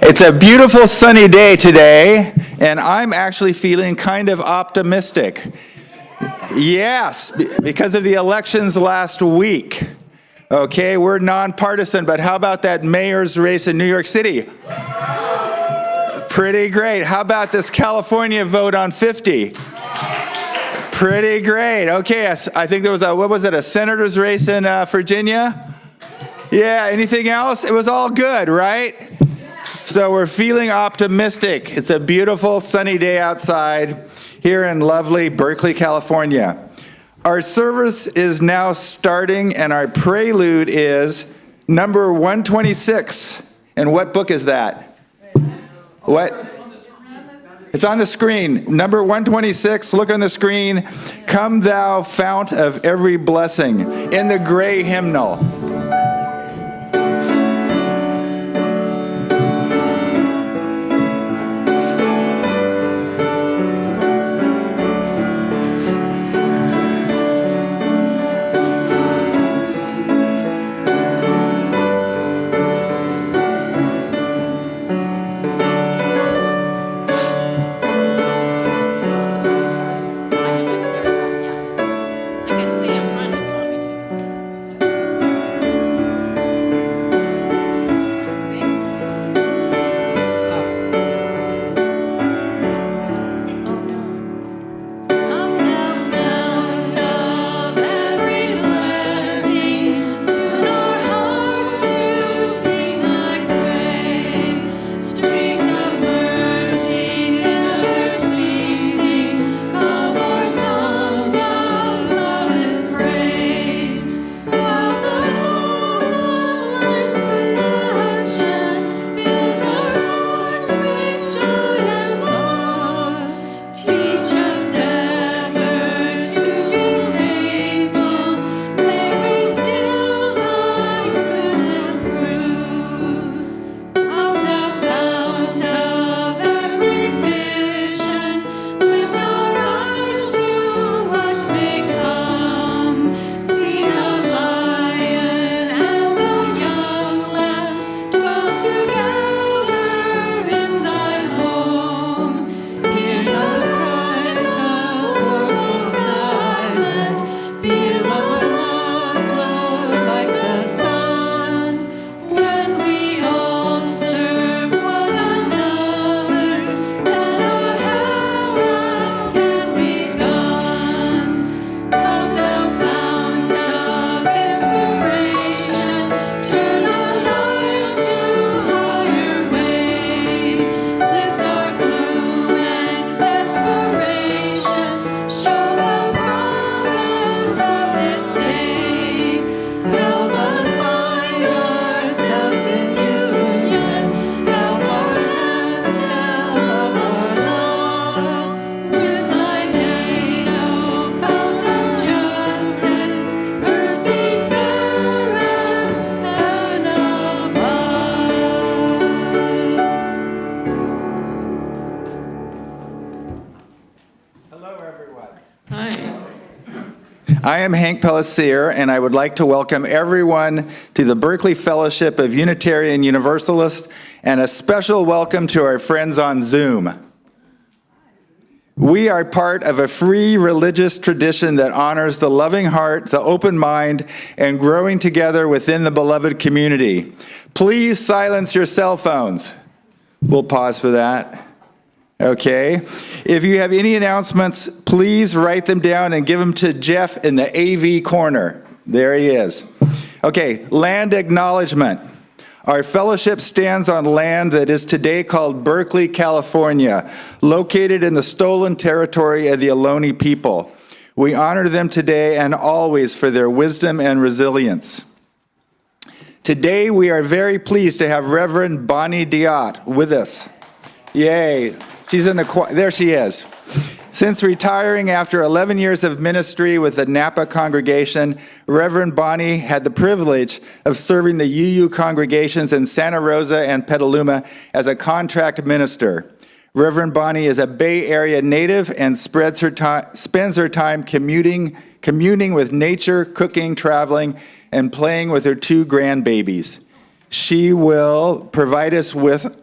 It's a beautiful sunny day today, and I'm actually feeling kind of optimistic. Yes, because of the elections last week. Okay, we're nonpartisan, but how about that mayor's race in New York City? Pretty great. How about this California vote on 50? Pretty great. Okay, I think there was a senator's race in Virginia? Yeah, anything else? It was all good, right? So we're feeling optimistic. It's a beautiful sunny day outside here in lovely Berkeley, California. Our service is now starting, and our prelude is number 126. And what book is that? What? It's on the screen. Number 126, look on the screen. Come thou fount of every blessing, in the gray hymnal. I am Hank Pelletier, and I would like to welcome everyone to the Berkeley Fellowship of Unitarian Universalists, and a special welcome to our friends on Zoom. We are part of a free religious tradition that honors the loving heart, the open mind, and growing together within the beloved community. Please silence your cell phones. We'll pause for that. Okay. If you have any announcements, please write them down and give them to Jeff in the AV corner. There he is. Okay, land acknowledgement. Our fellowship stands on land that is today called Berkeley, California, located in the stolen territory of the Ohlone people. We honor them today and always for their wisdom and resilience. Today, we are very pleased to have Reverend Bonnie Dlott with us. Yay. She's in the choir. There she is. Since retiring after 11 years of ministry with the Napa congregation, Reverend Bonnie had the privilege of serving the UU congregations in Santa Rosa and Petaluma as a contract minister. Reverend Bonnie is a Bay Area native and spends her time communing with nature, cooking, traveling, and playing with her two grandbabies. She will provide us with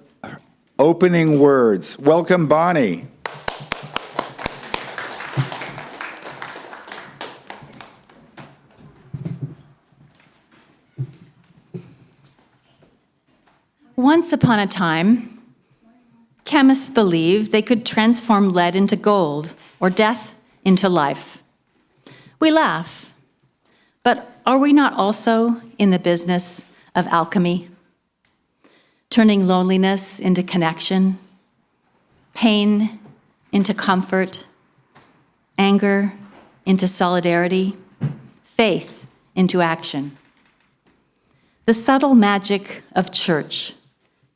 opening words. Welcome, Bonnie. Once upon a time, chemists believed they could transform lead into gold or death into life. We laugh, but are we not also in the business of alchemy? Turning loneliness into connection, pain into comfort, anger into solidarity, faith into action. The subtle magic of church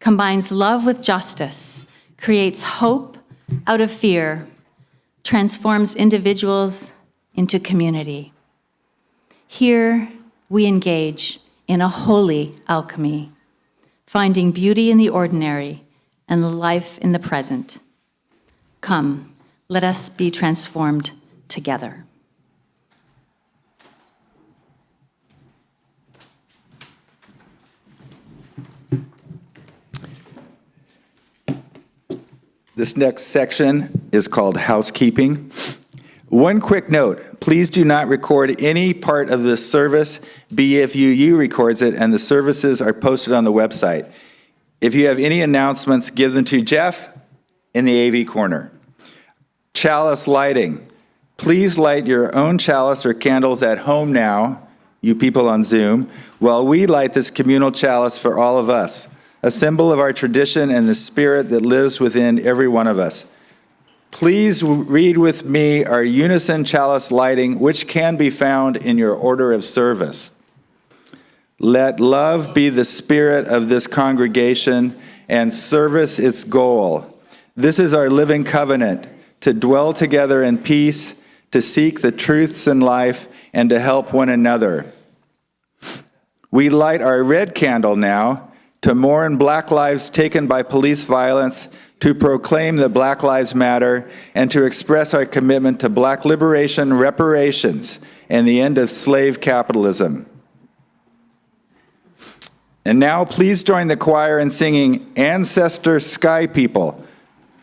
combines love with justice, creates hope out of fear, transforms individuals into community. Here we engage in a holy alchemy, finding beauty in the ordinary and life in the present. Come, let us be transformed together. This next section is called housekeeping. One quick note, please do not record any part of this service. BFUU records it, and the services are posted on the website. If you have any announcements, give them to Jeff in the AV corner. Chalice lighting. Please light your own chalice or candles at home now, you people on Zoom, while we light this communal chalice for all of us, a symbol of our tradition and the spirit that lives within every one of us. Please read with me our unison chalice lighting, which can be found in your order of service. Let love be the spirit of this congregation and service its goal. This is our living covenant, to dwell together in peace, to seek the truths in life, and to help one another. We light our red candle now to mourn Black lives taken by police violence, to proclaim that Black Lives Matter, and to express our commitment to Black liberation, reparations, and the end of slave capitalism. And now please join the choir in singing Ancestor Sky People.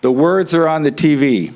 The words are on the TV.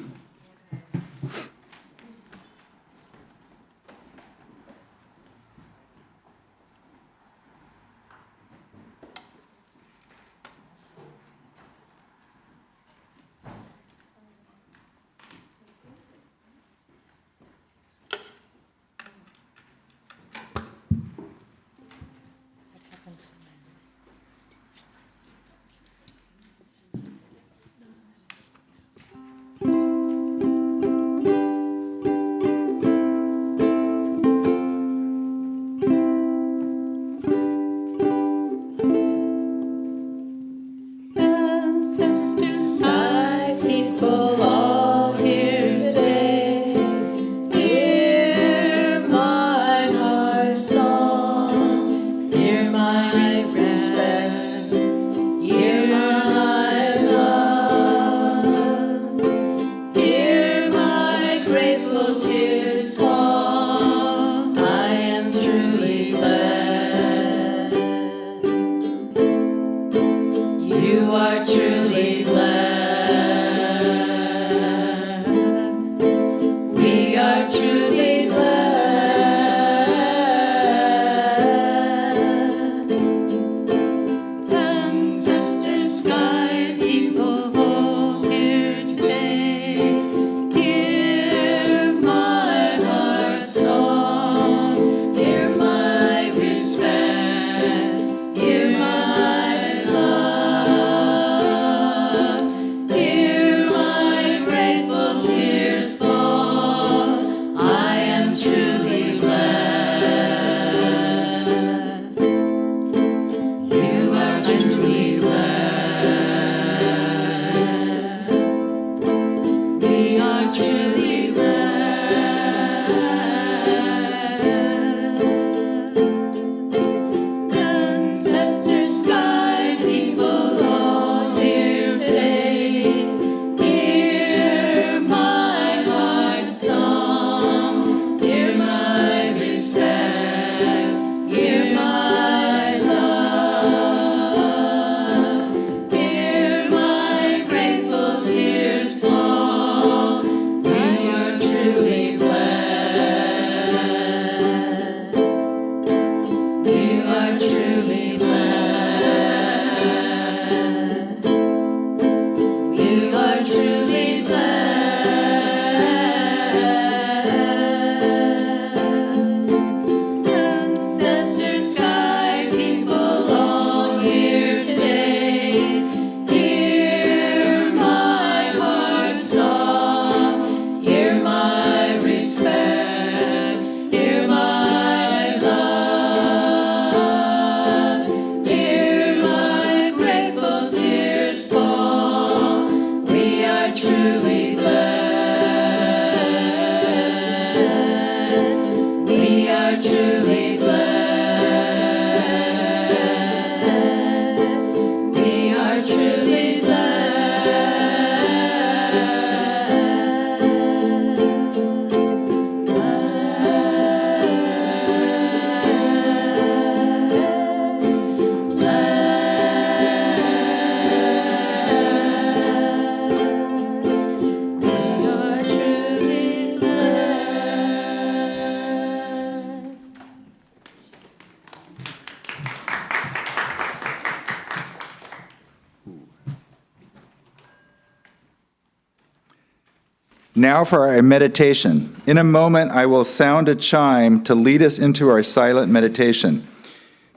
Now for our meditation. In a moment, I will sound a chime to lead us into our silent meditation.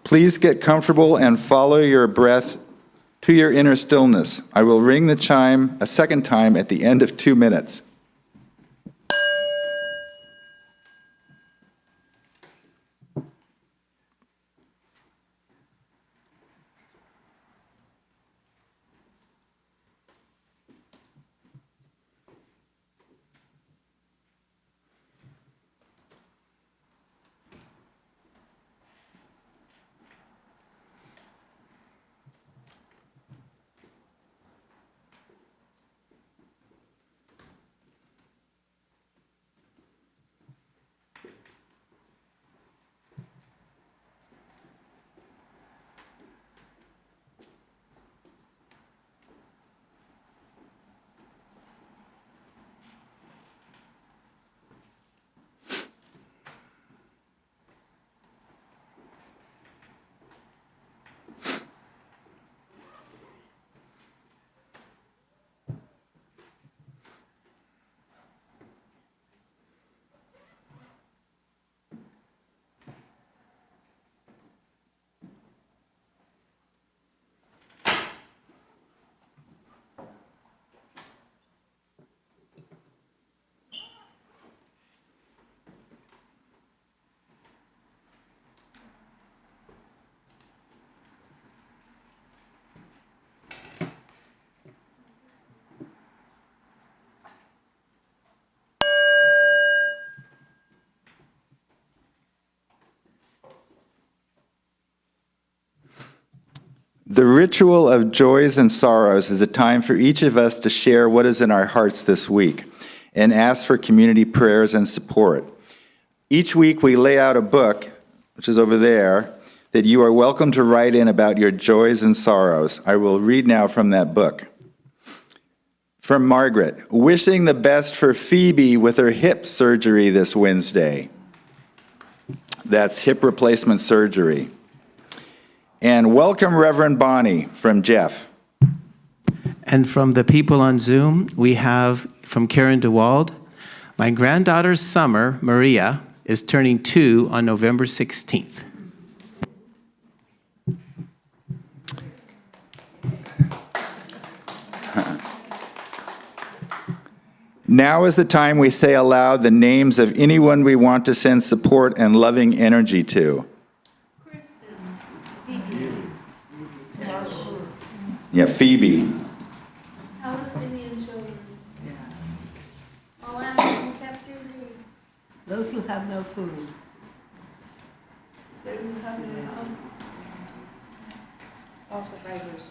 Please get comfortable and follow your breath to your inner stillness. I will ring the chime a second time at the end of 2 minutes. The ritual of joys and sorrows is a time for each of us to share what is in our hearts this week and ask for community prayers and support. Each week we lay out a book, which is over there, that you are welcome to write in about your joys and sorrows. I will read now from that book. From Margaret, wishing the best for Phoebe with her hip surgery this Wednesday. That's hip replacement surgery. And welcome Reverend Bonnie from Jeff. And from the people on Zoom, we have from Karen DeWald, my granddaughter's Summer, Maria, is turning 2 on November 16th. Now is the time we say aloud the names of anyone we want to send support and loving energy to. Yeah, Phoebe. Palestinian children. Yes. All animals in captivity. Those who have no food. Those who have no home. All survivors.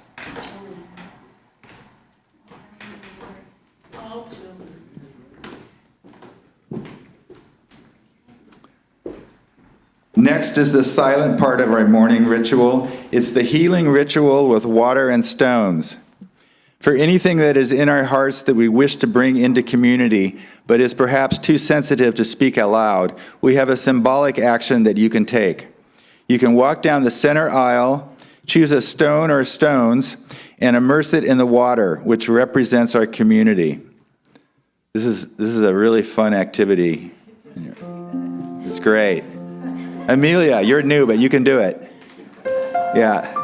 All children. Next is the silent part of our morning ritual. It's the healing ritual with water and stones. For anything that is in our hearts that we wish to bring into community, but is perhaps too sensitive to speak out loud, we have a symbolic action that you can take. You can walk down the center aisle, choose a stone or stones, and immerse it in the water, which represents our community. This is a really fun activity. It's great. Amelia, you're new, but you can do it. Yeah.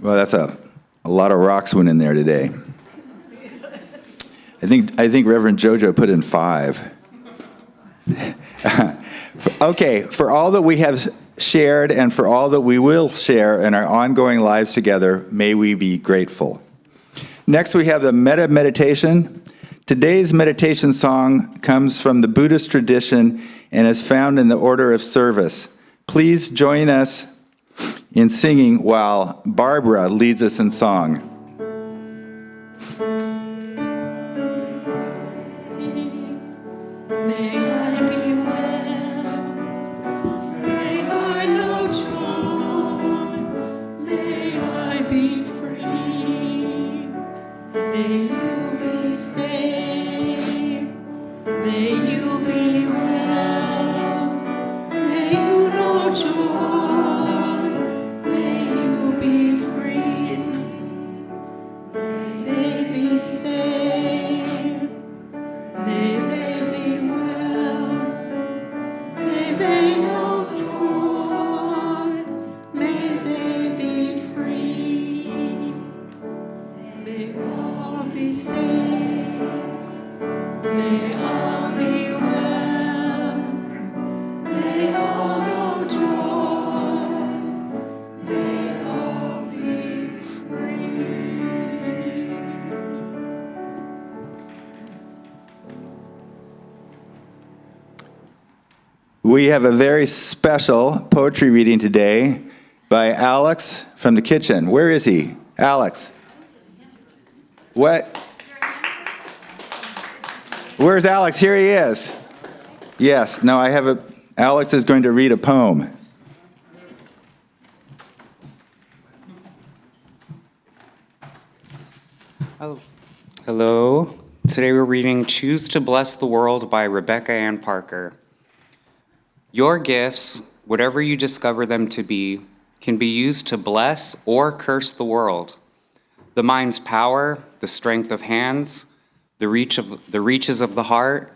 Well, that's a lot of rocks went in there today. I think Reverend Jojo put in 5. Okay, for all that we have shared and for all that we will share in our ongoing lives together, may we be grateful. Next, we have the metta meditation. Today's meditation song comes from the Buddhist tradition and is found in the order of service. Please join us in singing while Barbara leads us in song. We have a very special poetry reading today by Alex from the kitchen. Where is he? Alex. What? Where's Alex? Here he is. Yes. No, Alex is going to read a poem. Hello. Today we're reading Choose to Bless the World by Rebecca Ann Parker. Your gifts, whatever you discover them to be, can be used to bless or curse the world. The mind's power, the strength of hands, the reaches of the heart,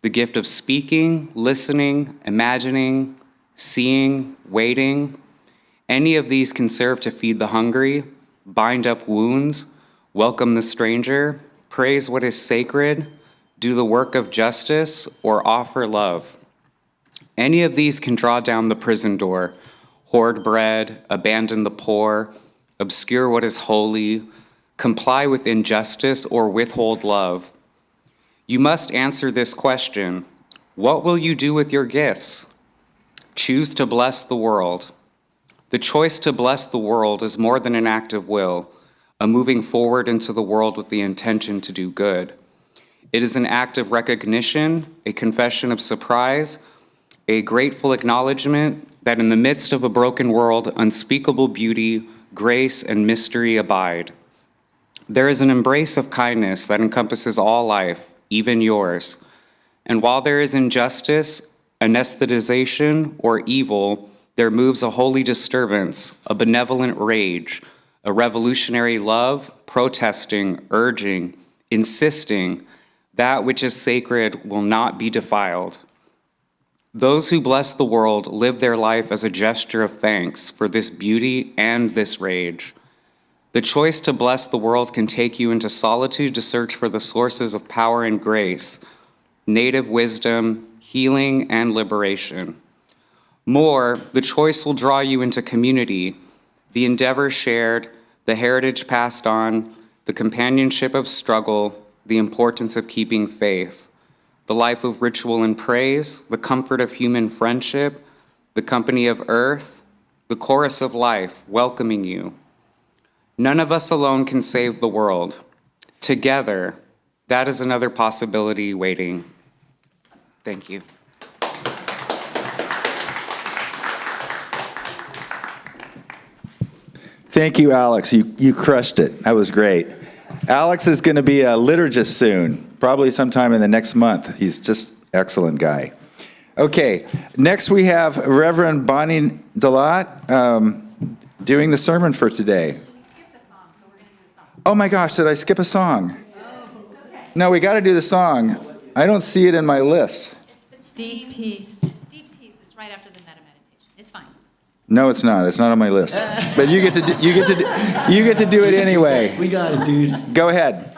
the gift of speaking, listening, imagining, seeing, waiting. Any of these can serve to feed the hungry, bind up wounds, welcome the stranger, praise what is sacred, do the work of justice, or offer love. Any of these can draw down the prison door, hoard bread, abandon the poor, obscure what is holy, comply with injustice, or withhold love. You must answer this question: what will you do with your gifts? Choose to bless the world. The choice to bless the world is more than an act of will, a moving forward into the world with the intention to do good. It is an act of recognition, a confession of surprise, a grateful acknowledgement that in the midst of a broken world, unspeakable beauty, grace, and mystery abide. There is an embrace of kindness that encompasses all life, even yours. And while there is injustice, anesthetization, or evil, there moves a holy disturbance, a benevolent rage, a revolutionary love, protesting, urging, insisting, that which is sacred will not be defiled. Those who bless the world live their life as a gesture of thanks for this beauty and this rage. The choice to bless the world can take you into solitude to search for the sources of power and grace, native wisdom, healing, and liberation. More, the choice will draw you into community, the endeavor shared, the heritage passed on, the companionship of struggle, the importance of keeping faith, the life of ritual and praise, the comfort of human friendship, the company of earth, the chorus of life welcoming you. None of us alone can save the world. Together, that is another possibility waiting. Thank you. Thank you, Alex. You crushed it. That was great. Alex is going to be a liturgist soon, probably sometime in the next month. He's just excellent guy. Okay, next we have Reverend Bonnie Dlott doing the sermon for today. Oh my gosh, did I skip a song? No, we got to do the song. I don't see it in my list. Deep peace. It's deep peace. It's right after the meta meditation. It's fine. No, it's not. It's not on my list. But you get to do it anyway. We got it, dude. Go ahead.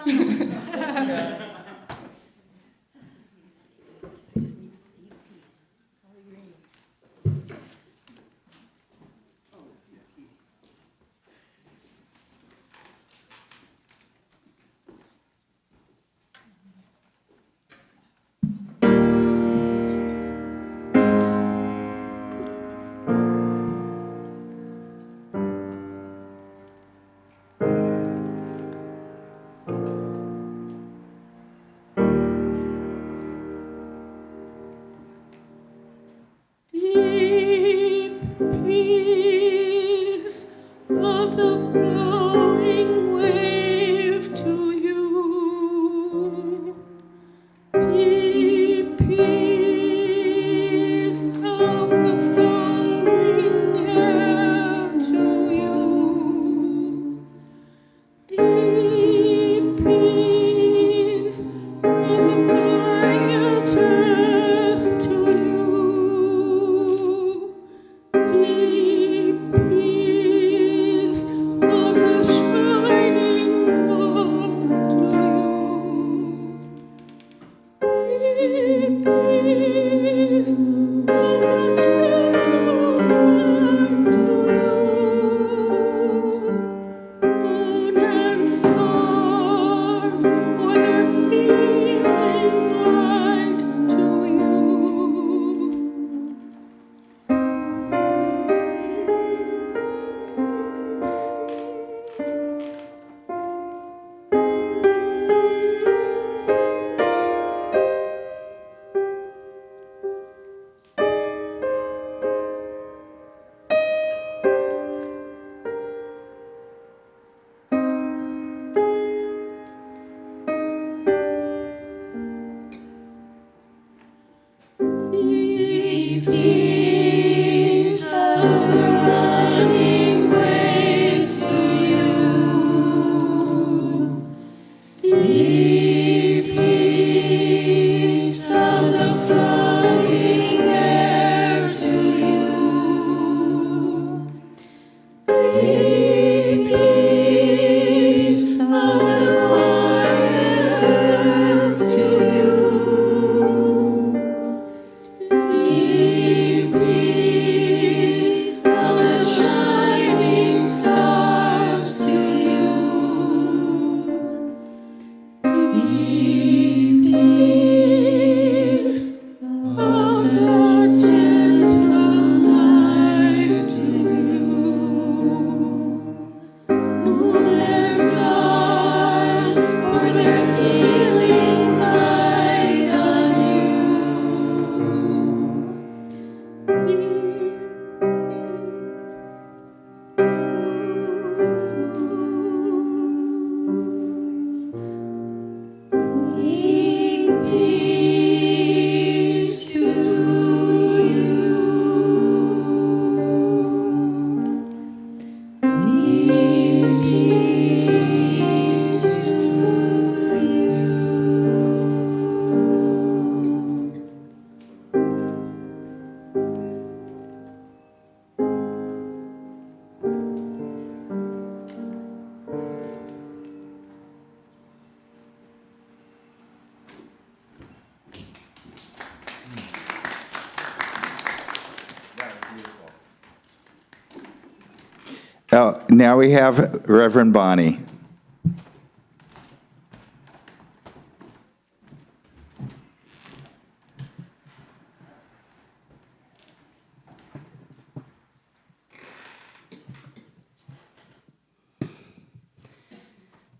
Now we have Reverend Bonnie.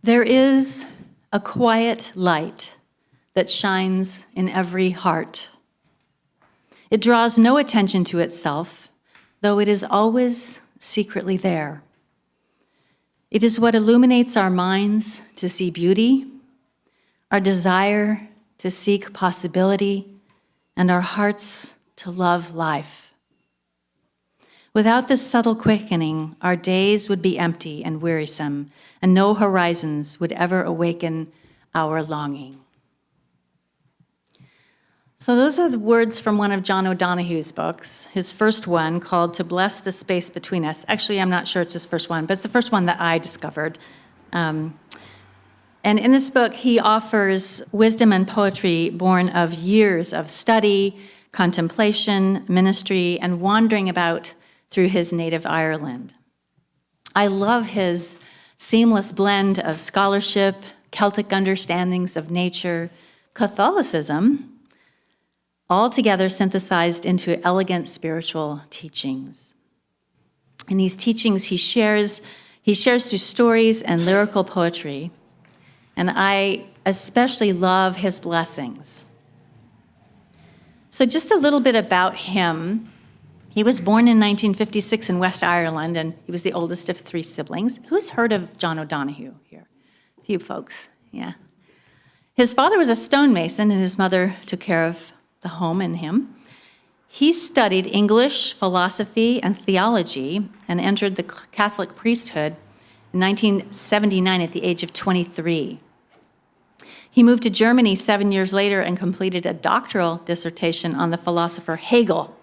There is a quiet light that shines in every heart. It draws no attention to itself, though it is always secretly there. It is what illuminates our minds to see beauty, our desire to seek possibility, and our hearts to love life. Without this subtle quickening, our days would be empty and wearisome, and no horizons would ever awaken our longing. So those are the words from one of John O'Donohue's books, his first one called To Bless the Space Between Us. Actually, I'm not sure it's his first one, but it's the first one that I discovered. And in this book, he offers wisdom and poetry born of years of study, contemplation, ministry, and wandering about through his native Ireland. I love his seamless blend of scholarship, Celtic understandings of nature, Catholicism, all together synthesized into elegant spiritual teachings. In these teachings, he shares through stories and lyrical poetry, and I especially love his blessings. So just a little bit about him. He was born in 1956 in West Ireland, and he was the oldest of 3 siblings. Who's heard of John O'Donohue here? A few folks, yeah. His father was a stonemason, and his mother took care of the home and him. He studied English, philosophy, and theology, and entered the Catholic priesthood in 1979 at the age of 23. He moved to Germany 7 years later and completed a doctoral dissertation on the philosopher Hegel.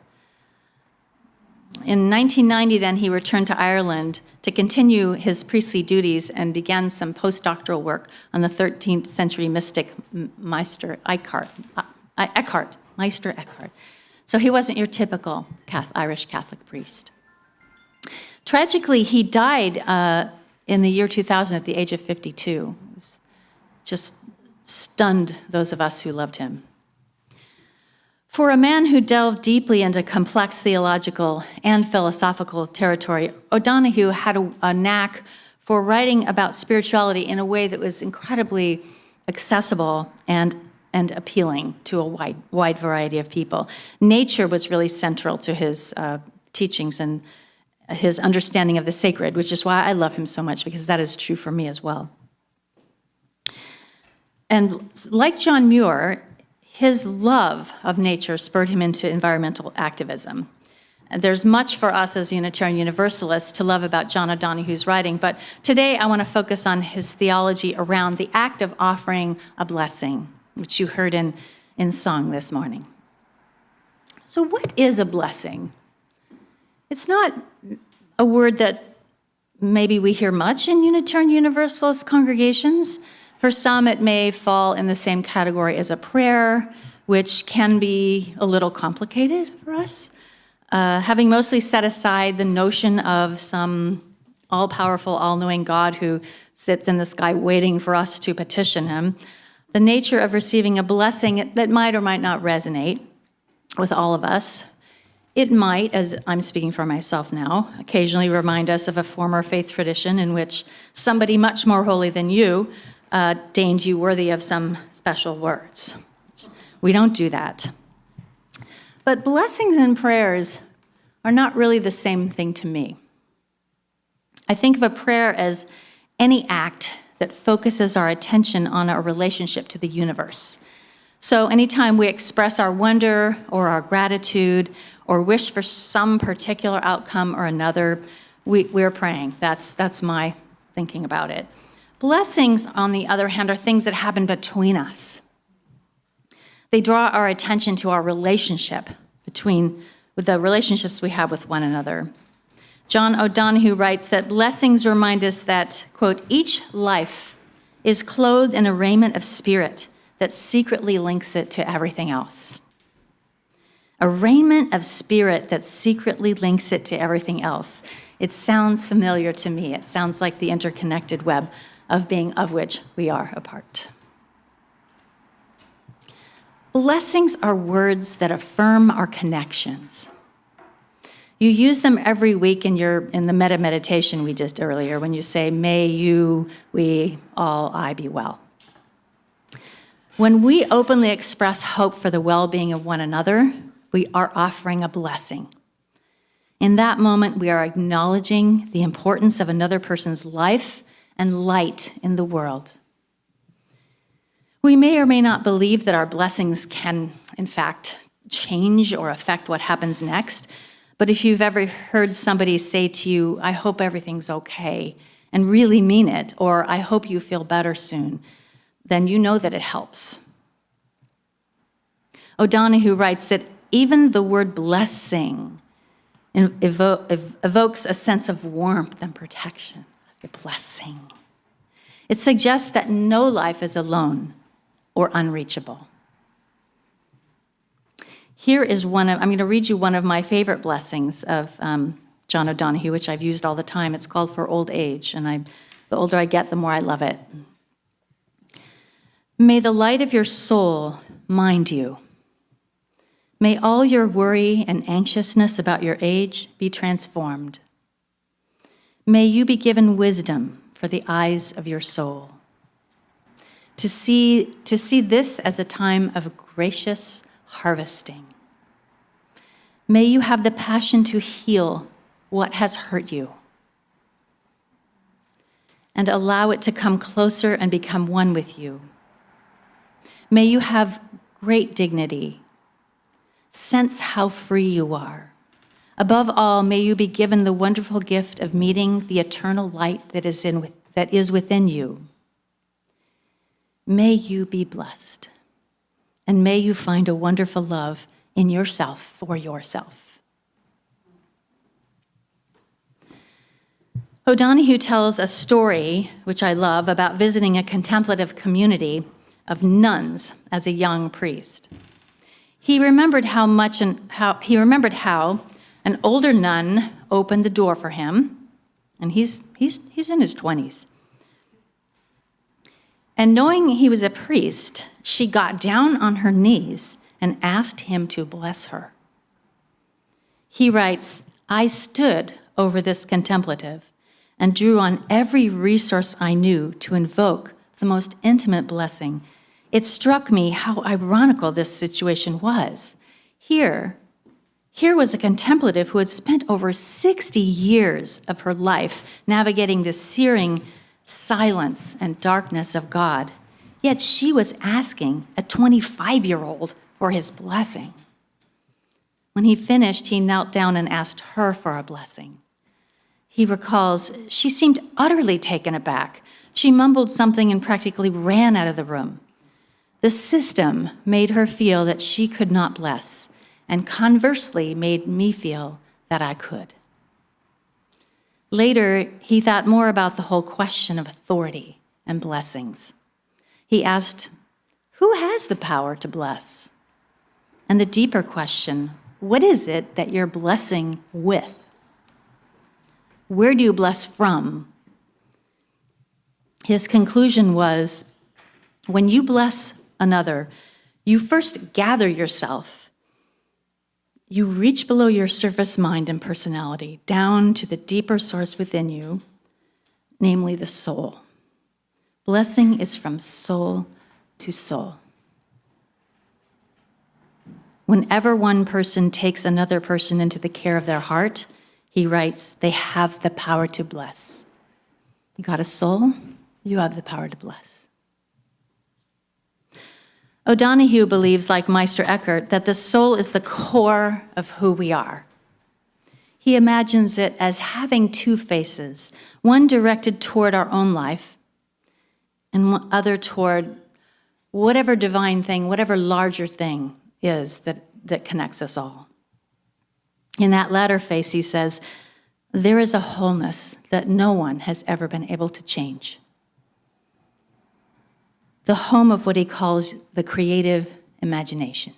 In 1990, then, he returned to Ireland to continue his priestly duties and began some postdoctoral work on the 13th century mystic Meister Eckhart. So he wasn't your typical Irish Catholic priest. Tragically, he died in the year 2000 at the age of 52. It was just stunned those of us who loved him. For a man who delved deeply into complex theological and philosophical territory, O'Donohue had a knack for writing about spirituality in a way that was incredibly accessible and appealing to a wide variety of people. Nature was really central to his teachings and his understanding of the sacred, which is why I love him so much, because that is true for me as well. And like John Muir, his love of nature spurred him into environmental activism. And there's much for us as Unitarian Universalists to love about John O'Donohue's writing, but today I want to focus on his theology around the act of offering a blessing, which you heard in song this morning. So what is a blessing? It's not a word that maybe we hear much in Unitarian Universalist congregations. For some, it may fall in the same category as a prayer, which can be a little complicated for us. Having mostly set aside the notion of some all-powerful, all-knowing God who sits in the sky waiting for us to petition him, the nature of receiving a blessing that might or might not resonate with all of us. It might, as I'm speaking for myself now, occasionally remind us of a former faith tradition in which somebody much more holy than you deemed you worthy of some special words. We don't do that. But blessings and prayers are not really the same thing to me. I think of a prayer as any act that focuses our attention on our relationship to the universe. So anytime we express our wonder or our gratitude or wish for some particular outcome or another, we're praying. That's my thinking about it. Blessings, on the other hand, are things that happen between us. They draw our attention to our relationship with the relationships we have with one another. John O'Donohue writes that blessings remind us that, quote, each life is clothed in a raiment of spirit that secretly links it to everything else. A raiment of spirit that secretly links it to everything else. It sounds familiar to me. It sounds like the interconnected web of being of which we are a part. Blessings are words that affirm our connections. You use them every week in the meta meditation we did earlier when you say, may you, we, all, I be well. When we openly express hope for the well-being of one another, we are offering a blessing. In that moment, we are acknowledging the importance of another person's life and light in the world. We may or may not believe that our blessings can, in fact, change or affect what happens next. But if you've ever heard somebody say to you, I hope everything's okay, and really mean it, or I hope you feel better soon, then you know that it helps. O'Donohue writes that even the word blessing evokes a sense of warmth and protection, like a blessing. It suggests that no life is alone or unreachable. I'm going to read you one of my favorite blessings of John O'Donohue, which I've used all the time. It's called For Old Age, and the older I get, the more I love it. May the light of your soul mind you. May all your worry and anxiousness about your age be transformed. May you be given wisdom for the eyes of your soul. To see this as a time of gracious harvesting. May you have the passion to heal what has hurt you and allow it to come closer and become one with you. May you have great dignity. Sense how free you are. Above all, may you be given the wonderful gift of meeting the eternal light that is within you. May you be blessed, and may you find a wonderful love in yourself for yourself. O'Donohue tells a story, which I love, about visiting a contemplative community of nuns as a young priest. He remembered how an older nun opened the door for him, and he's in his 20s. And knowing he was a priest, she got down on her knees and asked him to bless her. He writes, I stood over this contemplative and drew on every resource I knew to invoke the most intimate blessing. It struck me how ironical this situation was. Here was a contemplative who had spent over 60 years of her life navigating the searing silence and darkness of God, yet she was asking a 25-year-old for his blessing. When he finished, he knelt down and asked her for a blessing. He recalls, she seemed utterly taken aback. She mumbled something and practically ran out of the room. The system made her feel that she could not bless, and conversely made me feel that I could. Later, he thought more about the whole question of authority and blessings. He asked, who has the power to bless? And the deeper question, what is it that you're blessing with? Where do you bless from? His conclusion was, when you bless another, you first gather yourself. You reach below your surface mind and personality, down to the deeper source within you, namely the soul. Blessing is from soul to soul. Whenever one person takes another person into the care of their heart, he writes, they have the power to bless. You got a soul, you have the power to bless. O'Donohue believes, like Meister Eckhart, that the soul is the core of who we are. He imagines it as having two faces, one directed toward our own life, and one other toward whatever divine thing, whatever larger thing is that connects us all. In that latter face, he says, there is a wholeness that no one has ever been able to change. The home of what he calls the creative imagination.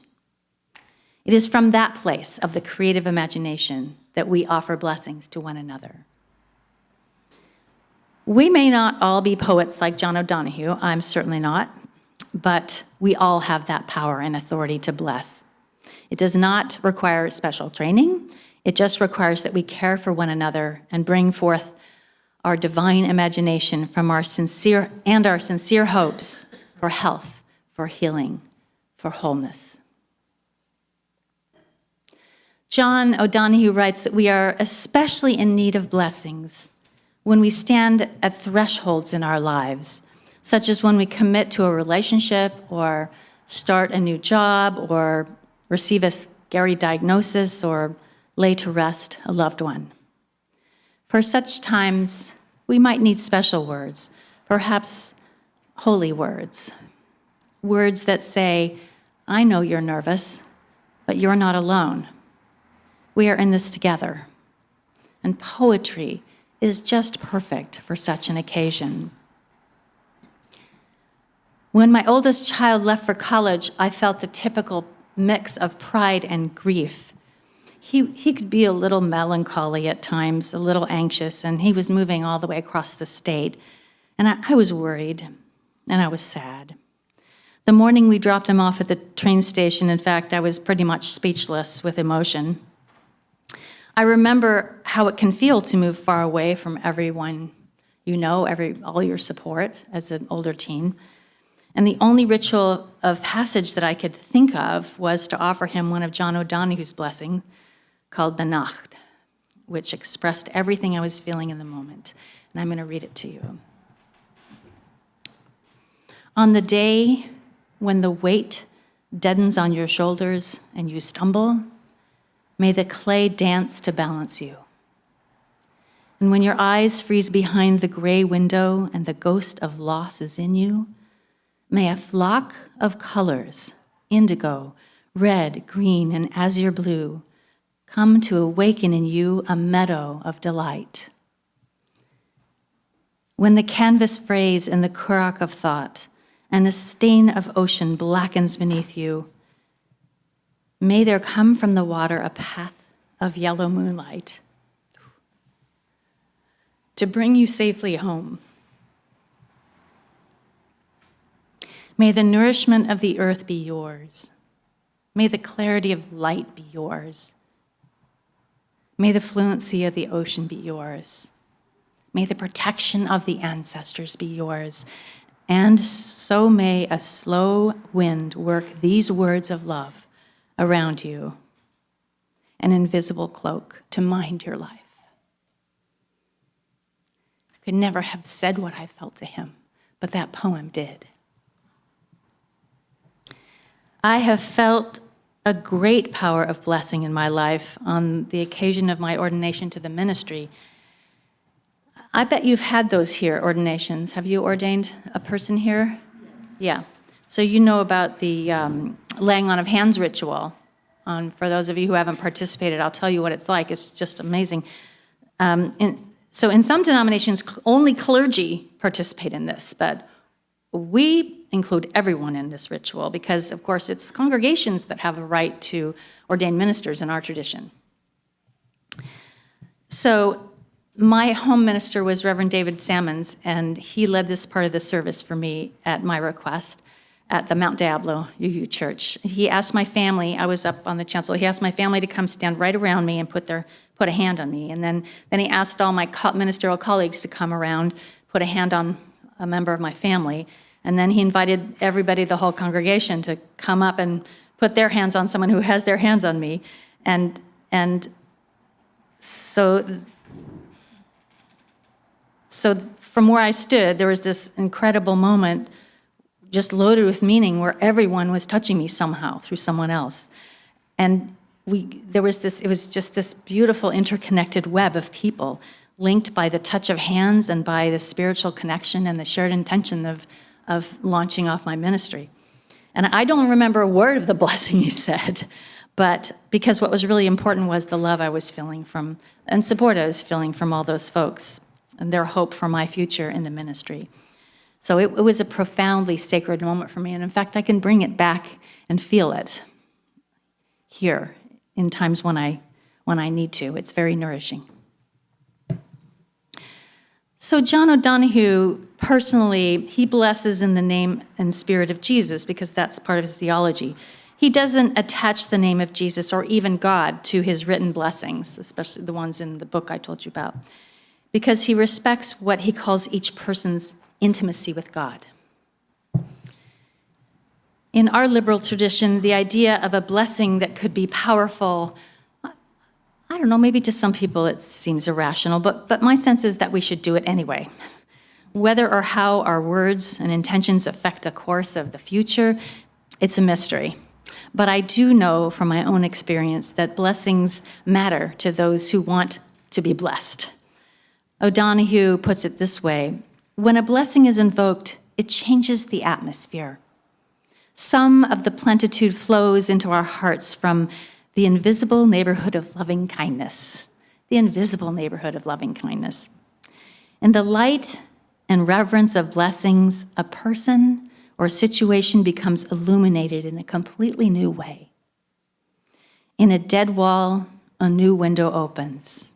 It is from that place of the creative imagination that we offer blessings to one another. We may not all be poets like John O'Donohue, I'm certainly not, but we all have that power and authority to bless. It does not require special training. It just requires that we care for one another and bring forth our divine imagination from our sincere hopes for health, for healing, for wholeness. John O'Donohue writes that we are especially in need of blessings when we stand at thresholds in our lives, such as when we commit to a relationship or start a new job or receive a scary diagnosis or lay to rest a loved one. For such times, we might need special words, perhaps holy words, words that say, I know you're nervous, but you're not alone. We are in this together. And poetry is just perfect for such an occasion. When my oldest child left for college, I felt the typical mix of pride and grief. He could be a little melancholy at times, a little anxious, and he was moving all the way across the state. And I was worried, and I was sad. The morning we dropped him off at the train station, in fact, I was pretty much speechless with emotion. I remember how it can feel to move far away from everyone you know, all your support as an older teen. And the only ritual of passage that I could think of was to offer him one of John O'Donohue's blessings called Benacht, which expressed everything I was feeling in the moment. And I'm going to read it to you. On the day when the weight deadens on your shoulders and you stumble, may the clay dance to balance you. And when your eyes freeze behind the gray window and the ghost of loss is in you, may a flock of colors, indigo, red, green, and azure blue, come to awaken in you a meadow of delight. When the canvas frays in the currach of thought and a stain of ocean blackens beneath you, may there come from the water a path of yellow moonlight to bring you safely home. May the nourishment of the earth be yours. May the clarity of light be yours. May the fluency of the ocean be yours. May the protection of the ancestors be yours. And so may a slow wind work these words of love around you, an invisible cloak to mind your life. I could never have said what I felt to him, but that poem did. I have felt a great power of blessing in my life on the occasion of my ordination to the ministry. I bet you've had those here, ordinations. Have you ordained a person here? Yes. Yeah. So you know about the laying on of hands ritual. For those of you who haven't participated, I'll tell you what it's like. It's just amazing. So in some denominations, only clergy participate in this, but we include everyone in this ritual because, of course, it's congregations that have a right to ordain ministers in our tradition. So my home minister was Reverend David Salmons, and he led this part of the service for me at my request at the Mount Diablo UU Church. He asked my family, I was up on the chancel, he asked my family to come stand right around me and put a hand on me. And then he asked all my ministerial colleagues to come around, put a hand on a member of my family. And then he invited everybody, the whole congregation, to come up and put their hands on someone who has their hands on me. And so from where I stood, there was this incredible moment just loaded with meaning where everyone was touching me somehow through someone else. And it was just this beautiful interconnected web of people linked by the touch of hands and by the spiritual connection and the shared intention of launching off my ministry. And I don't remember a word of the blessing he said, but because what was really important was the love I was feeling from, and support I was feeling from all those folks, and their hope for my future in the ministry. So it was a profoundly sacred moment for me, and in fact, I can bring it back and feel it here in times when I need to. It's very nourishing. So John O'Donohue, personally, he blesses in the name and spirit of Jesus because that's part of his theology. He doesn't attach the name of Jesus or even God to his written blessings, especially the ones in the book I told you about, because he respects what he calls each person's intimacy with God. In our liberal tradition, the idea of a blessing that could be powerful, I don't know, maybe to some people it seems irrational, but my sense is that we should do it anyway. Whether or how our words and intentions affect the course of the future, it's a mystery. But I do know from my own experience that blessings matter to those who want to be blessed. O'Donohue puts it this way: when a blessing is invoked, it changes the atmosphere. Some of the plenitude flows into our hearts from the invisible neighborhood of loving kindness, the invisible neighborhood of loving kindness. In the light and reverence of blessings, a person or situation becomes illuminated in a completely new way. In a dead wall, a new window opens.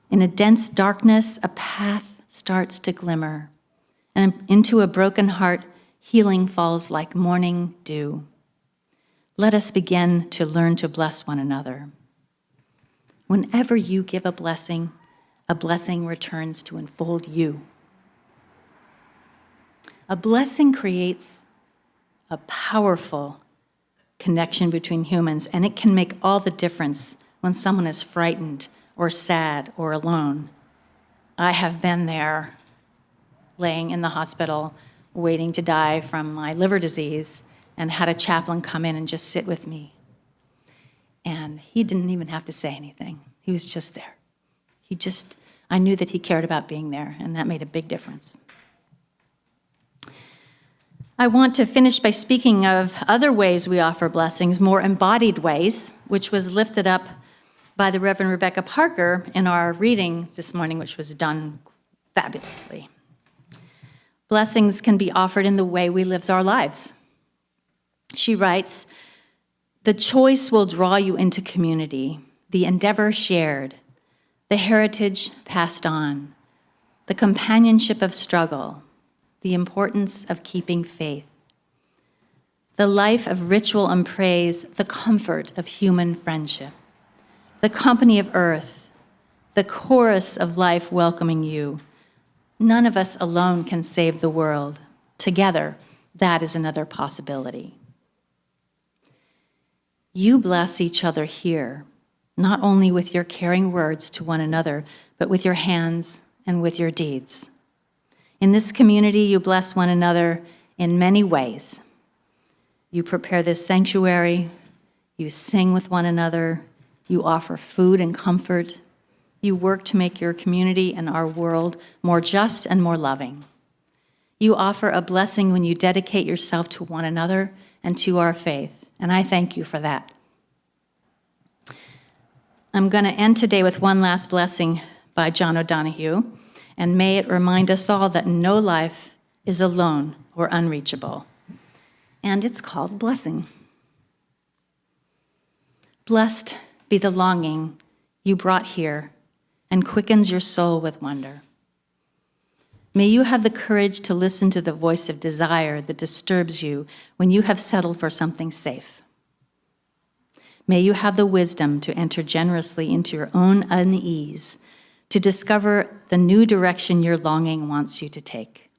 In a dense darkness, a path starts to glimmer, and into a broken heart, healing falls like morning dew. Let us begin to learn to bless one another. Whenever you give a blessing returns to enfold you. A blessing creates a powerful connection between humans, and it can make all the difference when someone is frightened or sad or alone. I have been there, laying in the hospital, waiting to die from my liver disease, and had a chaplain come in and just sit with me. And he didn't even have to say anything. He was just there. I knew that he cared about being there, and that made a big difference. I want to finish by speaking of other ways we offer blessings, more embodied ways, which was lifted up by the Reverend Rebecca Parker in our reading this morning, which was done fabulously. Blessings can be offered in the way we live our lives. She writes, "The choice will draw you into community, the endeavor shared, the heritage passed on, the companionship of struggle, the importance of keeping faith, the life of ritual and praise, the comfort of human friendship, the company of earth, the chorus of life welcoming you. None of us alone can save the world. Together, that is another possibility." You bless each other here, not only with your caring words to one another, but with your hands and with your deeds. In this community, you bless one another in many ways. You prepare this sanctuary, you sing with one another, you offer food and comfort, you work to make your community and our world more just and more loving. You offer a blessing when you dedicate yourself to one another and to our faith, and I thank you for that. I'm going to end today with one last blessing by John O'Donohue, and may it remind us all that no life is alone or unreachable. And it's called blessing. Blessed be the longing you brought here and quickens your soul with wonder. May you have the courage to listen to the voice of desire that disturbs you when you have settled for something safe. May you have the wisdom to enter generously into your own unease, to discover the new direction your longing wants you to take.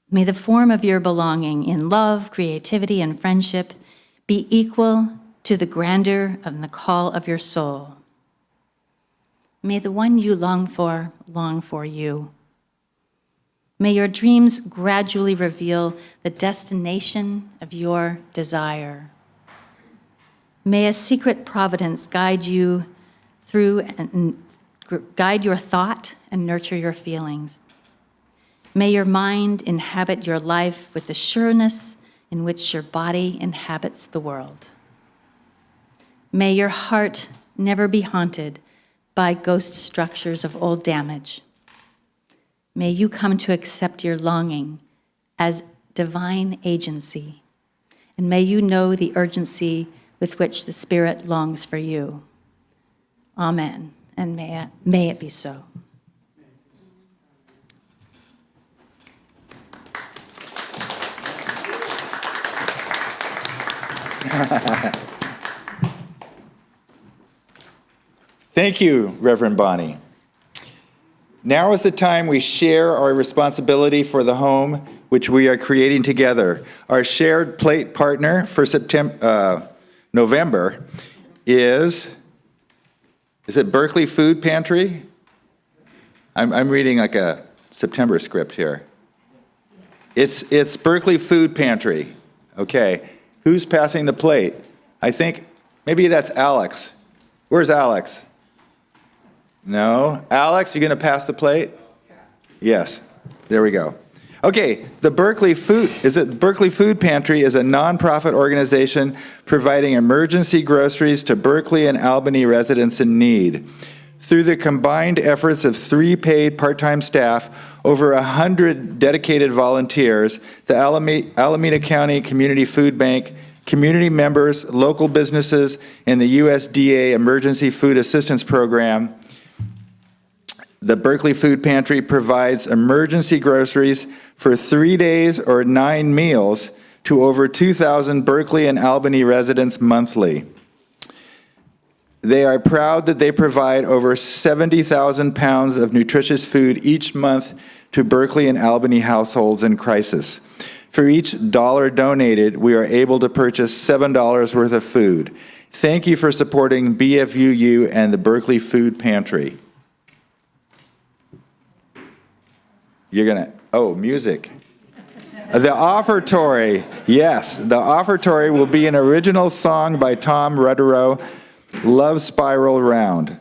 May the form of your belonging in love, creativity, and friendship be equal to the grandeur of the call of your soul. May the one you long for you. May your dreams gradually reveal the destination of your desire. May a secret providence guide you through and guide your thought and nurture your feelings. May your mind inhabit your life with the sureness in which your body inhabits the world. May your heart never be haunted by ghost structures of old damage. May you come to accept your longing as divine agency, and may you know the urgency with which the Spirit longs for you. Amen, and may it be so. Thank you, Reverend Bonnie. Now is the time we share our responsibility for the home which we are creating together. Our shared plate partner for November is it Berkeley Food Pantry? I'm reading like a September script here. It's Berkeley Food Pantry. Okay, who's passing the plate? I think maybe that's Alex. Where's Alex? No. Alex, you going to pass the plate? Yes. There we go. Okay, the Berkeley Food Pantry is a nonprofit organization providing emergency groceries to Berkeley and Albany residents in need. Through the combined efforts of 3 paid part-time staff, over 100 dedicated volunteers, the Alameda County Community Food Bank, community members, local businesses, and the USDA Emergency Food Assistance Program, the Berkeley Food Pantry provides emergency groceries for 3 days or 9 meals to over 2,000 Berkeley and Albany residents monthly. They are proud that they provide over 70,000 pounds of nutritious food each month to Berkeley and Albany households in crisis. For each dollar donated, we are able to purchase $7 worth of food. Thank you for supporting BFUU and the Berkeley Food Pantry. Music. The offertory. Yes, the offertory will be an original song by Tom Rudderow, Love Spiral Round.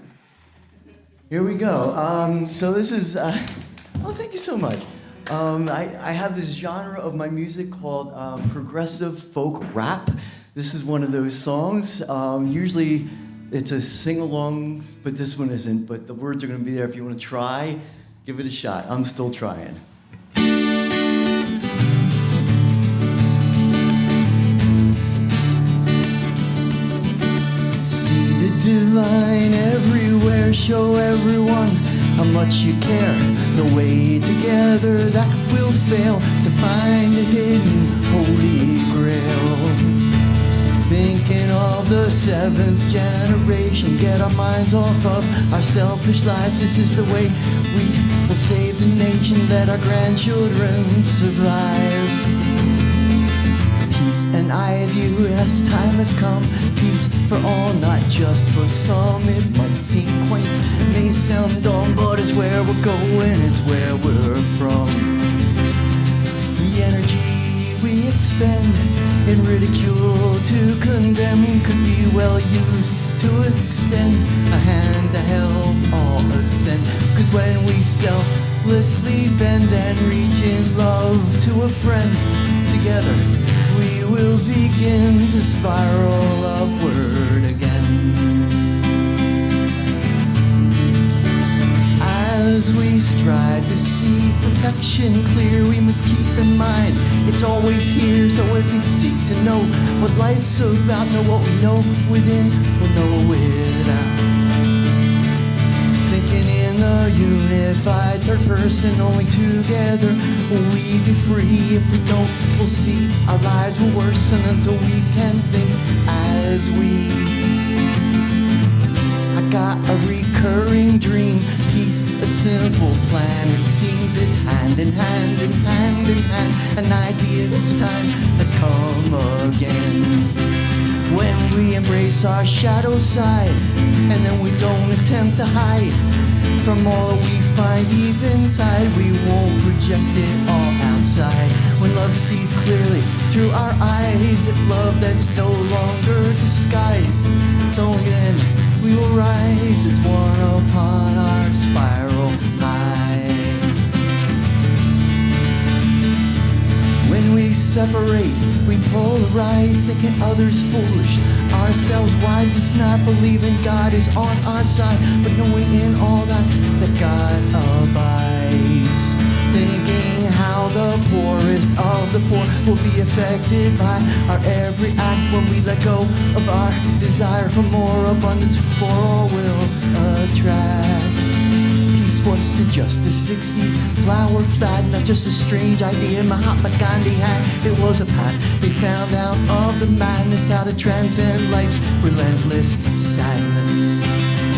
Here we go. So this is, thank you so much. I have this genre of my music called progressive folk rap. This is one of those songs. Usually it's a sing-along, but this one isn't. But the words are going to be there if you want to try. Give it a shot. I'm still trying. See the divine everywhere. Show everyone how much you care. The way together that will fail to find a hidden holy grail. Thinking of the 7th generation, get our minds off of our selfish lives. This is the way we will save the nation, let our grandchildren survive. Peace and ideal as time has come, peace for all, not just for some. It might seem quaint, may sound dumb, but it's where we're going, it's where we're from. The energy we expend in ridicule to condemn could be well used to extend a hand to help all ascend. Cause when we selflessly bend and reach in love to a friend, together we will begin to spiral upward again. As we strive to see perfection clear, we must keep in mind it's always here. So as we seek to know what life's about, know what we know within, we'll know without. Thinking in the unified third person, only together will we be free. If we don't, we'll see our lives will worsen until we can think as we. I got a recurring dream, peace, a simple plan. It seems it's hand in hand, in hand in hand. An idea whose time has come again. When we embrace our shadow side, and then we don't attempt to hide from all that we find deep inside, we won't project it all outside. When love sees clearly through our eyes, if love that's no longer disguised, it's only then we will rise as one upon our spiral high. When we separate, we polarize, thinking others foolish, ourselves wise. It's not believing God is on our side, but knowing in all that God abides. Thinking how the poorest of the poor will be affected by our every act when we let go of our desire for more abundance, for all will attract. Peace was to just the 60s. Flower fad, not just a strange idea Mahatma Gandhi had. It was a path. They found out of the madness, how to transcend life's relentless sadness.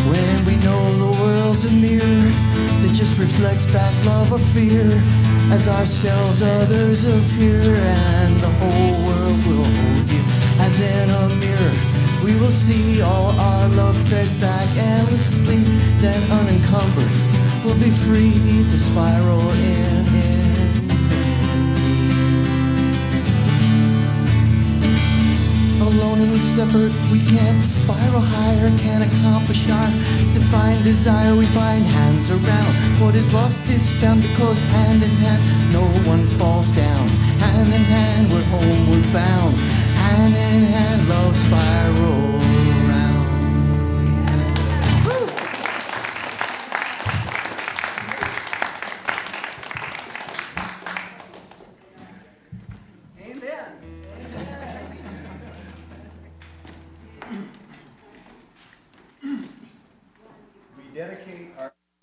When we know the world's a mirror that just reflects back love or fear, as ourselves others appear, and the whole world will hold you as in a mirror. We will see all our love fed back endlessly, then unencumbered we'll be free to spiral in infinity. Alone and separate, we can't spiral higher, can't accomplish our defined desire. We find hands around what is lost is found, because hand in hand no one falls down. Hand in hand we're homeward bound. Hand in hand love spiral around.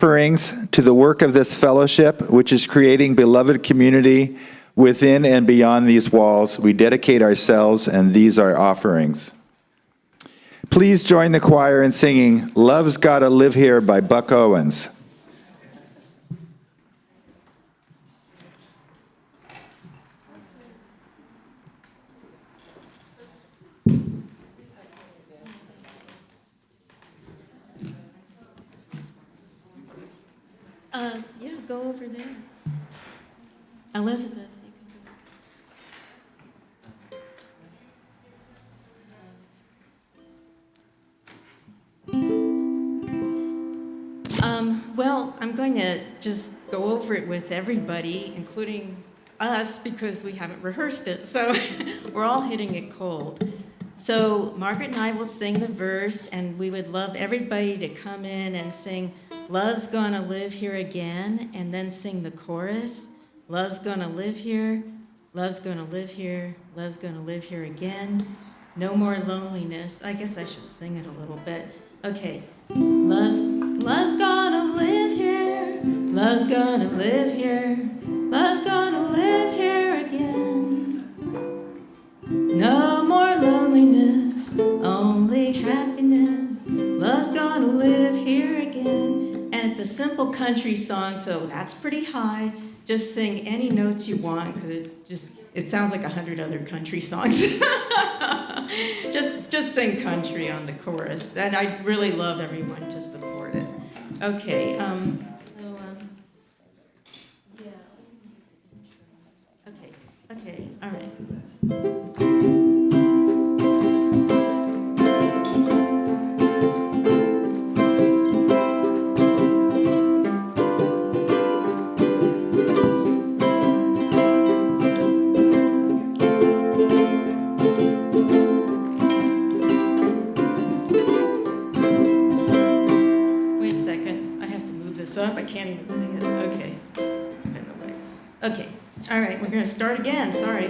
Offerings to the work of this fellowship, which is creating beloved community within and beyond these walls. We dedicate ourselves, and these are offerings. Please join the choir in singing "Love's Gotta Live Here" by Buck Owens. Yeah, go over there. Elizabeth, you can go. Well, I'm going to just go over it with everybody, including us, because we haven't rehearsed it, so we're all hitting it cold. So Margaret and I will sing the verse, and we would love everybody to come in and sing "Love's Gonna Live Here Again," and then sing the chorus. Love's gonna live here, love's gonna live here, love's gonna live here again. No more loneliness. I guess I should sing it a little bit. Okay. Love's gonna live here, love's gonna live here, love's gonna live here again. No more loneliness, only happiness. Love's gonna live here again. And it's a simple country song, so that's pretty high. Just sing any notes you want, because it sounds like 100 other country songs. just sing country on the chorus, and I'd really love everyone to support it. Okay. Okay. All right. Up. I can't even sing it. Okay. Okay. All right. We're going to start again. Sorry.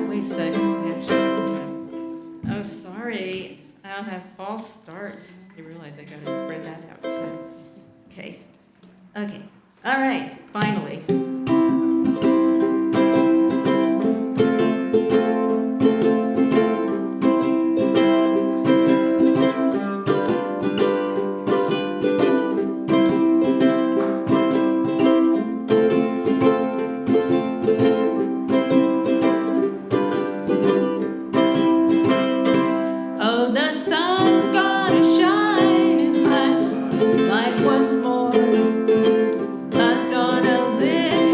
Wait a second. Oh, sorry. I'll have false starts. I realize I got to spread that out too. Okay. Okay. All right. Finally. Life once more. Love's gonna live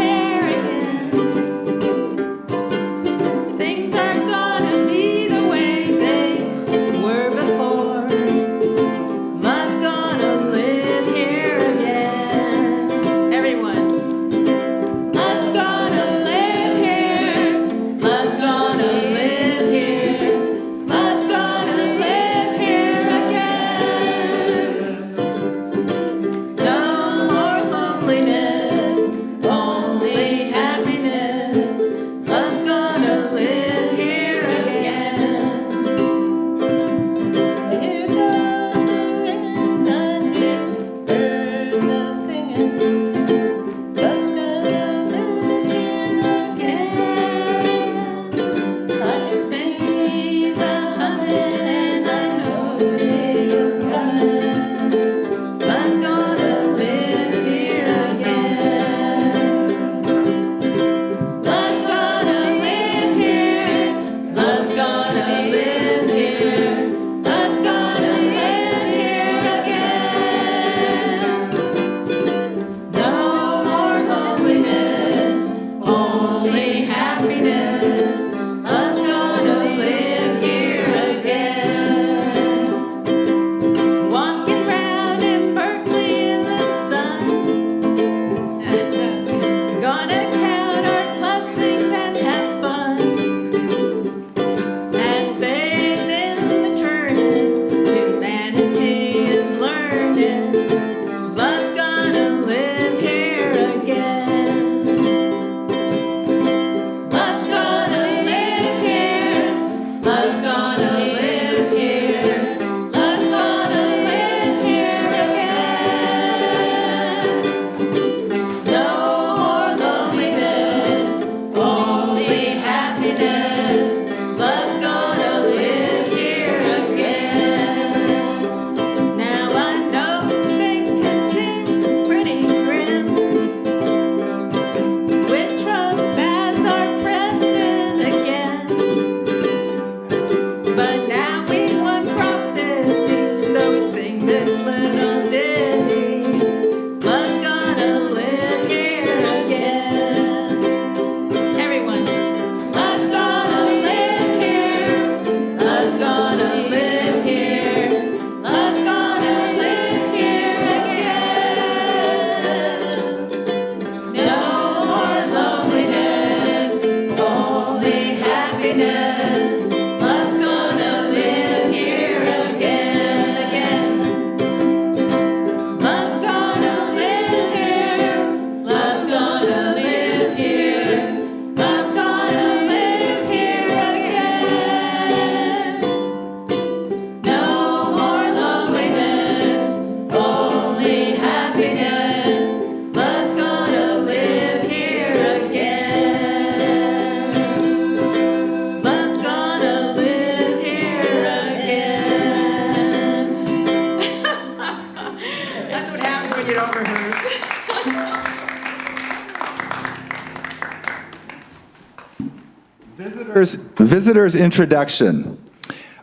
Visitors introduction.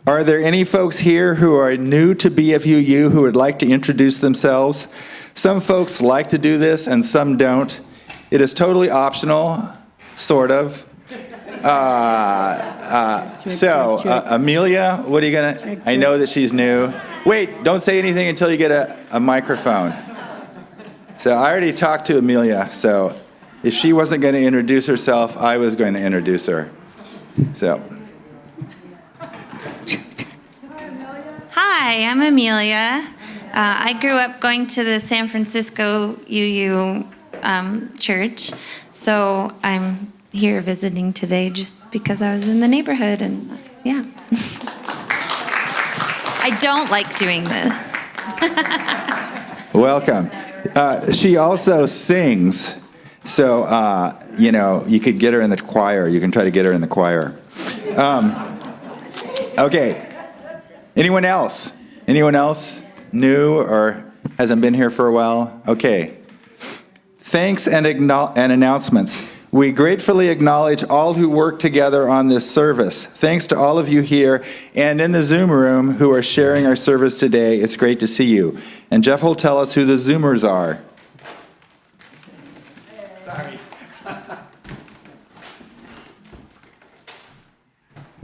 Are there any folks here who are new to BFUU who would like to introduce themselves? Some folks like to do this and some don't. It is totally optional, sort of. Amelia, what are you gonna, I know that she's new. Wait, don't say anything until you get a microphone. So I already talked to Amelia, so if she wasn't gonna introduce herself, I was going to introduce her. So. Hi, I'm Amelia. I grew up going to the San Francisco UU church, so I'm here visiting today just because I was in the neighborhood, and yeah. I don't like doing this. Welcome. She also sings, so, you could get her in the choir. You can try to get her in the choir. Okay. Anyone else? Anyone else new or hasn't been here for a while? Okay. Thanks and announcements. We gratefully acknowledge all who work together on this service. Thanks to all of you here and in the Zoom room who are sharing our service today. It's great to see you. And Jeff will tell us who the Zoomers are. Sorry.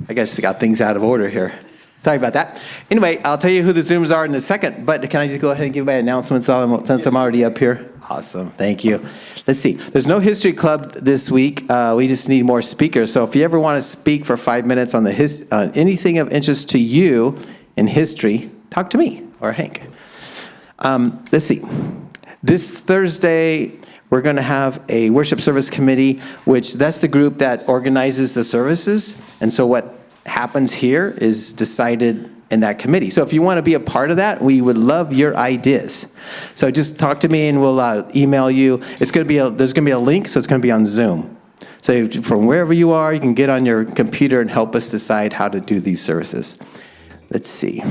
I guess I got things out of order here. Sorry about that. Anyway, I'll tell you who the Zoomers are in a second, but can I just go ahead and give my announcements since I'm already up here? Awesome, thank you. Let's see, there's no history club this week. We just need more speakers. So if you ever want to speak for 5 minutes on anything of interest to you in history, talk to me or Hank. Let's see, this Thursday, we're going to have a worship service committee, which that's the group that organizes the services. And so what happens here is decided in that committee. So if you want to be a part of that, we would love your ideas. So just talk to me and we'll email you. It's going to be there's going to be a link, so it's going to be on Zoom. So from wherever you are, you can get on your computer and help us decide how to do these services. Let's see.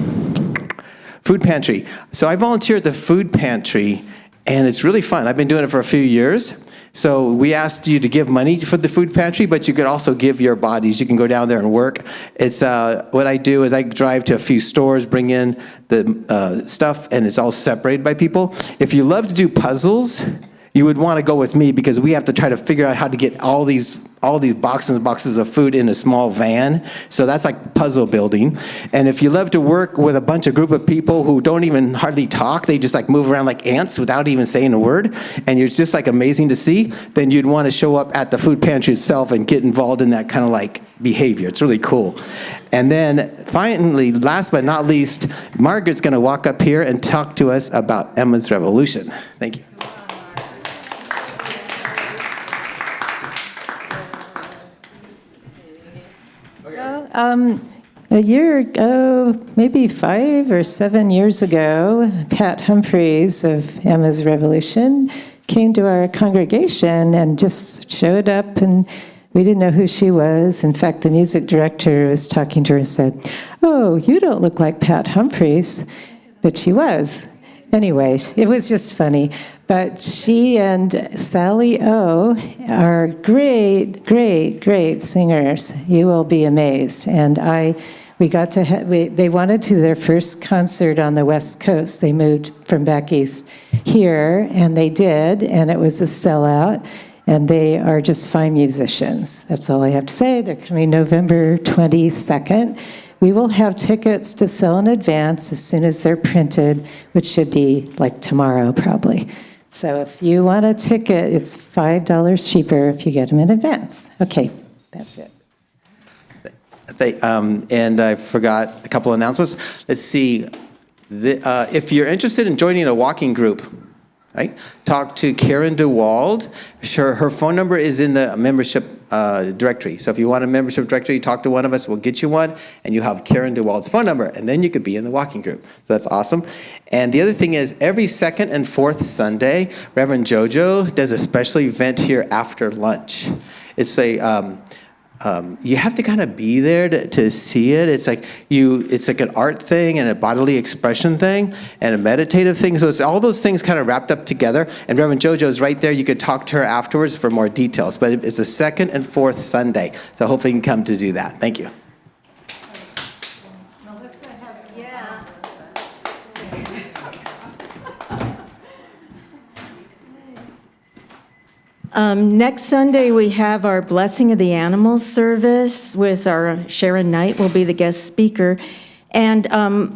Food pantry. So I volunteer at the food pantry, and it's really fun. I've been doing it for a few years. So we asked you to give money for the food pantry, but you could also give your bodies. You can go down there and work. It's what I do is I drive to a few stores, bring in the stuff, and it's all separated by people. If you love to do puzzles, you would want to go with me because we have to try to figure out how to get all these boxes and boxes of food in a small van. So that's like puzzle building. And if you love to work with a group of people who don't even hardly talk, they just like move around like ants without even saying a word, and it's just like amazing to see, then you'd want to show up at the food pantry itself and get involved in that kind of like behavior. It's really cool. And then finally, last but not least, Margaret's going to walk up here and talk to us about Emma's Revolution. Thank you. A year ago, maybe 5 or 7 years ago, Pat Humphreys of Emma's Revolution came to our congregation and just showed up, and we didn't know who she was. In fact, the music director was talking to her and said, "Oh, you don't look like Pat Humphreys," but she was. Anyway, it was just funny. But she and Sally O are great, great, great singers. You will be amazed. And we got to they wanted to their first concert on the West Coast. They moved from back east here, and they did, and it was a sellout. And they are just fine musicians. That's all I have to say. They're coming November 22nd. We will have tickets to sell in advance as soon as they're printed, which should be like tomorrow probably. So if you want a ticket, it's $5 cheaper if you get them in advance. Okay, that's it. And I forgot a couple announcements. Let's see. If you're interested in joining a walking group, right, talk to Karen DeWald. Her phone number is in the membership directory. So if you want a membership directory, talk to one of us. We'll get you one, and you have Karen DeWald's phone number, and then you could be in the walking group. So that's awesome. And the other thing is, every second and fourth Sunday, Reverend Jojo does a special event here after lunch. It's you have to kind of be there to see it. It's like an art thing and a bodily expression thing and a meditative thing. So it's all those things kind of wrapped up together. And Reverend JoJo's right there. You could talk to her afterwards for more details. But it's the second and fourth Sunday. So hopefully you can come to do that. Thank you. Next Sunday, we have our Blessing of the Animals service with our Sharon Knight will be the guest speaker. And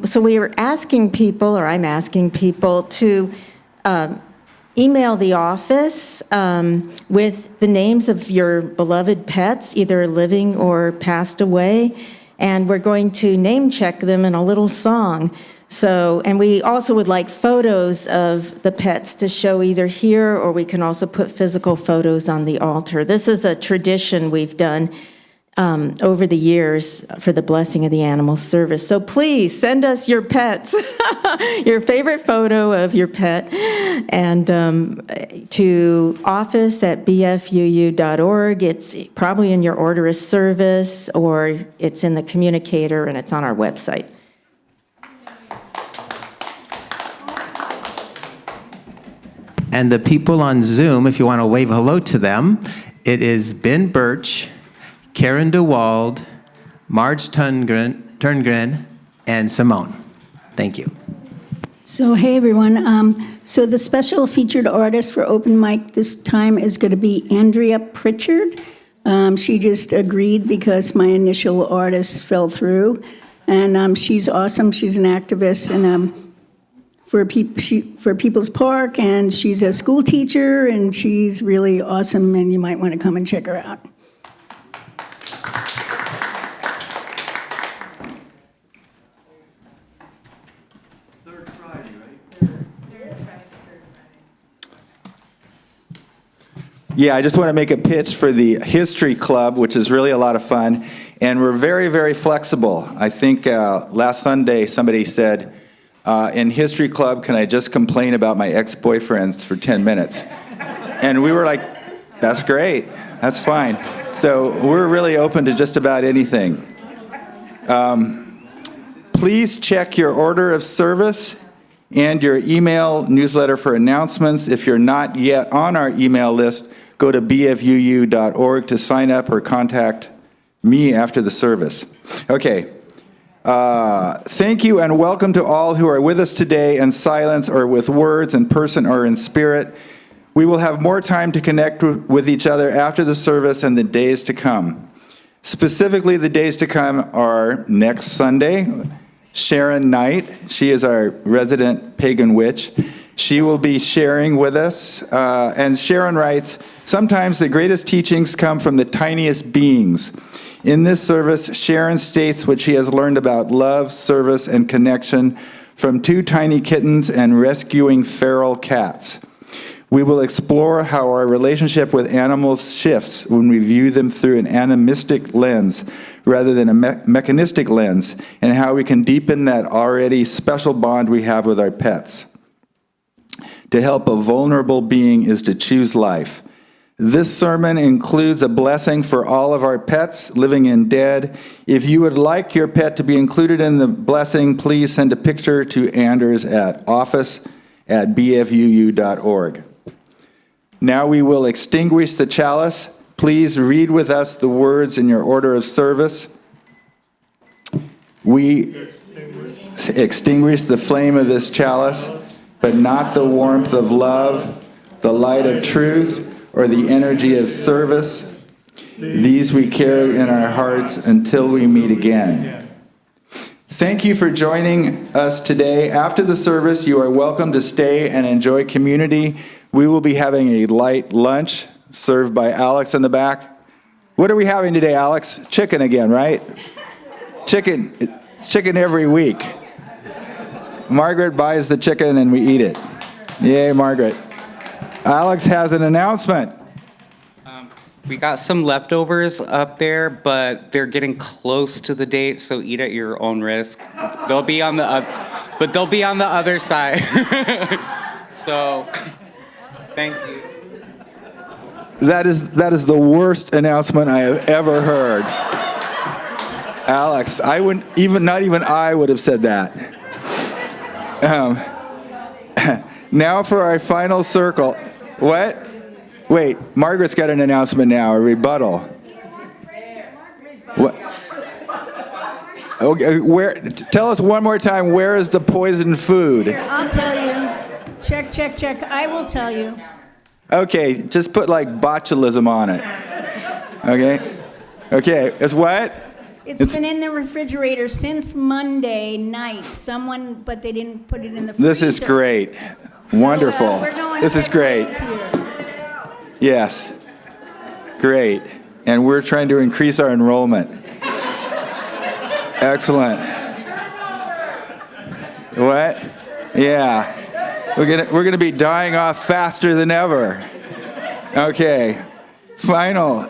so we are asking people, or I'm asking people, to email the office with the names of your beloved pets, either living or passed away. And we're going to name check them in a little song. So, and we also would like photos of the pets to show either here, or we can also put physical photos on the altar. This is a tradition we've done over the years for the Blessing of the Animals service. So please send us your pets, your favorite photo of your pet, and to office@bfuu.org. It's probably in your order of service, or it's in the communicator, and it's on our website. And the people on Zoom, if you want to wave hello to them, it is Ben Birch, Karen DeWald, Marge Turngren, and Simone. Thank you. So, hey everyone. So the special featured artist for open mic this time is going to be Andrea Pritchard. She just agreed because my initial artist fell through. And she's awesome. She's an activist and for People's Park, and she's a school teacher, and she's really awesome, and you might want to come and check her out. Third Friday, right? Yeah, I just want to make a pitch for the History Club, which is really a lot of fun. And we're very, very flexible. I think last Sunday somebody said, in History Club, can I just complain about my ex-boyfriends for 10 minutes? And we were like, that's great. That's fine. So we're really open to just about anything. Please check your order of service and your email newsletter for announcements. If you're not yet on our email list, go to bfuu.org to sign up or contact me after the service. Okay. Thank you and welcome to all who are with us today in silence or with words, in person or in spirit. We will have more time to connect with each other after the service and the days to come. Specifically, the days to come are next Sunday, Sharon Knight. She is our resident pagan witch. She will be sharing with us, and Sharon writes, sometimes the greatest teachings come from the tiniest beings. In this service, Sharon states what she has learned about love, service, and connection from 2 tiny kittens and rescuing feral cats. We will explore how our relationship with animals shifts when we view them through an animistic lens rather than a mechanistic lens, and how we can deepen that already special bond we have with our pets. To help a vulnerable being is to choose life. This sermon includes a blessing for all of our pets, living and dead. If you would like your pet to be included in the blessing, please send a picture to Anders at office@bfuu.org. Now we will extinguish the chalice. Please read with us the words in your order of service. We extinguish the flame of this chalice, but not the warmth of love, the light of truth, or the energy of service. These we carry in our hearts until we meet again. Thank you for joining us today. After the service, you are welcome to stay and enjoy community. We will be having a light lunch served by Alex in the back. What are we having today, Alex? Chicken again, right? Chicken. It's chicken every week. Margaret buys the chicken and we eat it. Yay, Margaret. Alex has an announcement. We got some leftovers up there, but they're getting close to the date, so eat at your own risk. They'll be on the other side. So, thank you. That is the worst announcement I have ever heard. Alex, not even I would have said that. Now for our final circle. What? Wait, Margaret's got an announcement now, a rebuttal. What? Okay, tell us one more time, where is the poisoned food? Here, I'll tell you. Check. I will tell you. Okay, just put like botulism on it. Okay, it's what? It's been in the refrigerator since Monday night. But they didn't put it in the freezer. This is great. Wonderful. We're going This is great. here. Yes. Great. And we're trying to increase our enrollment. Excellent. What? Yeah. We're gonna be dying off faster than ever. Okay. Final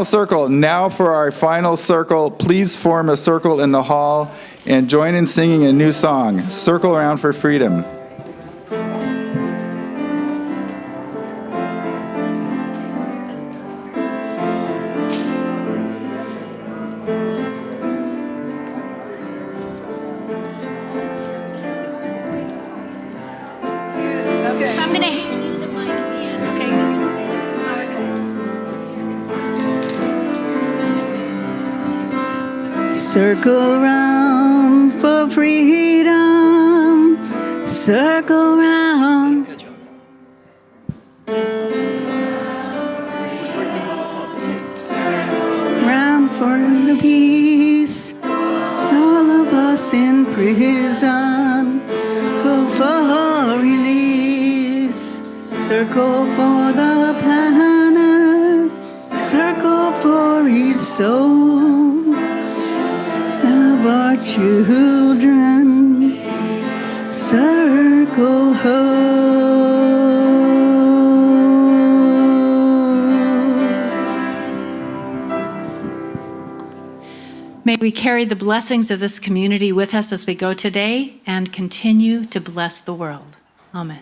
circle. Now for our final circle, please form a circle in the hall and join in singing a new song, Circle Around for Freedom. So I'm going to hand you the mic at the end, okay? Circle round for freedom. Circle round. Round for the peace. All of us in prison. Go for release. Circle for the planet. Circle for each soul of our children. Circle home. May we carry the blessings of this community with us as we go today and continue to bless the world. Amen.